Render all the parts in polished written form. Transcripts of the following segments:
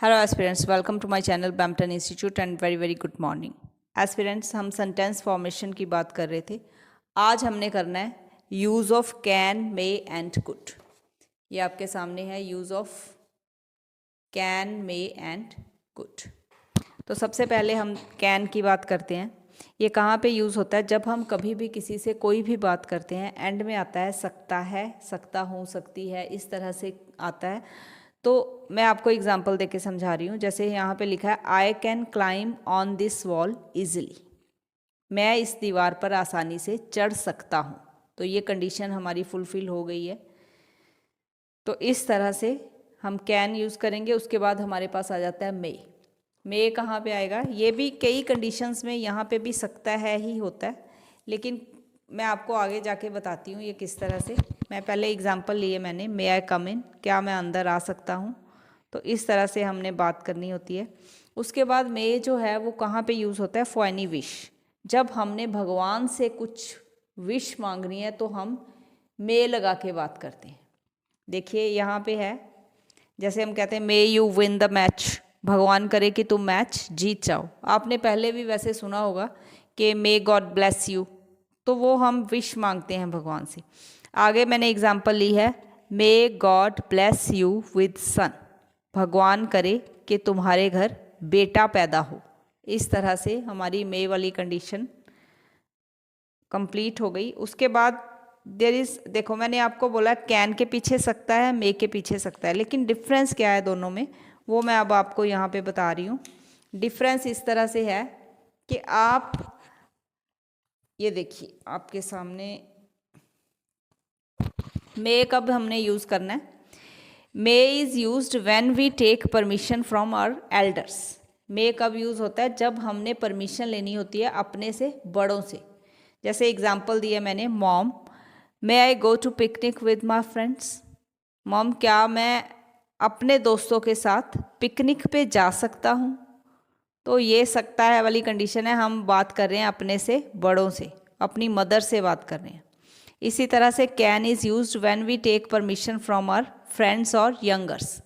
Hello aspirants, welcome to my channel Bampton Institute and very very good morning. Aspirants, हम sentence formation की बात कर रहे थे। आज हमने करना है use of can, may and could. ये आपके सामने है use of can, may and could. तो सबसे पहले हम कैन की बात करते हैं। ये कहाँ पे यूज़ होता है? जब हम कभी भी किसी से कोई भी बात करते हैं, एंड में आता है सकता है, सकता हूँ, सकती है, इस तरह से आता है। तो मैं आपको एग्जांपल देके समझा रही हूँ। जैसे यहाँ पे लिखा है I can climb on this wall easily. मैं इस दीवार पर आसानी से चढ़ सकता हूँ। तो ये कंडीशन हमारी फुलफिल हो गई है। तो इस तरह से हम कैन यूज़ करेंगे। उसके बाद हमारे पास आ जाता है मे। मे कहाँ पे आएगा? ये भी कई कंडीशंस में यहाँ पे भी सकता है ही होता है, लेकिन मैं आपको आगे जाके बताती हूँ ये किस तरह से। मैं पहले एग्जांपल लिए मैंने, मे आई कम इन, क्या मैं अंदर आ सकता हूँ। तो इस तरह से हमने बात करनी होती है। उसके बाद मे जो है वो कहाँ पे यूज़ होता है? For any wish. जब हमने भगवान से कुछ विश मांगनी है तो हम मे लगा के बात करते हैं। देखिए यहाँ पे है, जैसे हम कहते हैं may you win the match, भगवान करे कि तुम मैच जीत जाओ। आपने पहले भी वैसे सुना होगा कि मे गॉड ब्लेस यू, तो वो हम विश मांगते हैं भगवान से। आगे मैंने एग्जांपल ली है, may God bless you with son, भगवान करे कि तुम्हारे घर बेटा पैदा हो। इस तरह से हमारी मे वाली कंडीशन कंप्लीट हो गई। उसके बाद देयर इज, देखो मैंने आपको बोला कैन के पीछे सकता है, मे के पीछे सकता है, लेकिन डिफरेंस क्या है दोनों में वो मैं अब आपको यहाँ पे बता रही हूँ। डिफरेंस इस तरह से है कि आप ये देखिए आपके सामने मे कब हमने यूज़ करना है? May is used when we take permission from our elders. May कब यूज़ होता है? जब हमने परमिशन लेनी होती है अपने से बड़ों से। जैसे एग्जांपल दिया मैंने, mom may I go to picnic with my friends. Mom, क्या मैं अपने दोस्तों के साथ पिकनिक पे जा सकता हूँ? तो ये सकता है वाली कंडीशन है, हम बात कर रहे हैं अपने से बड़ों से, अपनी मदर से बात कर रहे हैं। इसी तरह से can is used when we take permission from our friends और यंगर्स।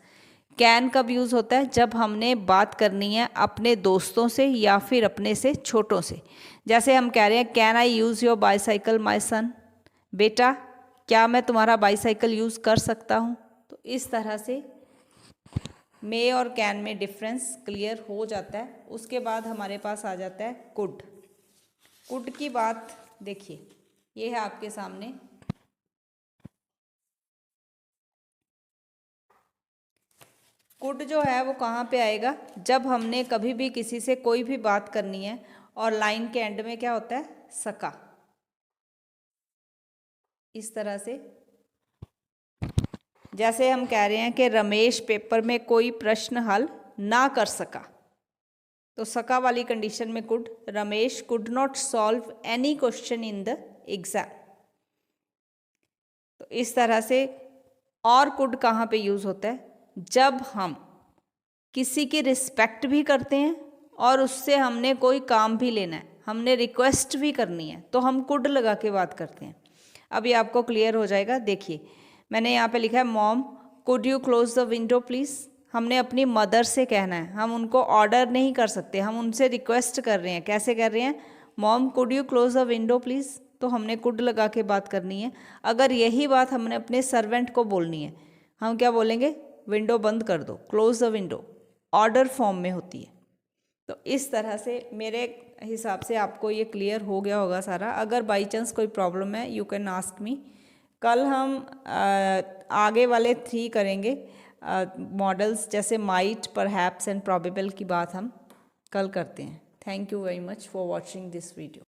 कैन कब यूज़ होता है? जब हमने बात करनी है अपने दोस्तों से या फिर अपने से छोटों से। जैसे हम कह रहे हैं can I use your bicycle my son, बेटा क्या मैं तुम्हारा बाईसाइकिल यूज़ कर सकता हूँ? तो इस तरह से मे और कैन में डिफरेंस क्लियर हो जाता है। उसके बाद हमारे पास आ जाता है कुड। कुड की बात देखिए, ये है आपके सामने। कुड जो है वो कहाँ पे आएगा? जब हमने कभी भी किसी से कोई भी बात करनी है और लाइन के एंड में क्या होता है? सका। इस तरह से जैसे हम कह रहे हैं कि रमेश पेपर में कोई प्रश्न हल ना कर सका, तो सका वाली कंडीशन में could, Ramesh could not solve any question in the exam. तो इस तरह से। और कुड कहाँ पे यूज़ होता है? जब हम किसी की रिस्पेक्ट भी करते हैं और उससे हमने कोई काम भी लेना है, हमने रिक्वेस्ट भी करनी है, तो हम कुड लगा के बात करते हैं। अब ये आपको क्लियर हो जाएगा। देखिए मैंने यहाँ पे लिखा है mom could you close the window please. हमने अपनी मदर से कहना है, हम उनको ऑर्डर नहीं कर सकते, हम उनसे रिक्वेस्ट कर रहे हैं। कैसे कर रहे हैं? Mom could you close the window please, तो हमने कुड लगा के बात करनी है। अगर यही बात हमने अपने सर्वेंट को बोलनी है, हम क्या बोलेंगे? विंडो बंद कर दो, close the window, order form में होती है। तो इस तरह से मेरे हिसाब से आपको ये क्लियर हो गया होगा सारा। अगर बाई चांस कोई प्रॉब्लम है यू कैन आस्क मी। कल हम आगे वाले 3 करेंगे मॉडल्स, जैसे माइट, परहैप्स एंड प्रोबेबल की बात हम कल करते हैं। Thank you very much for watching this video.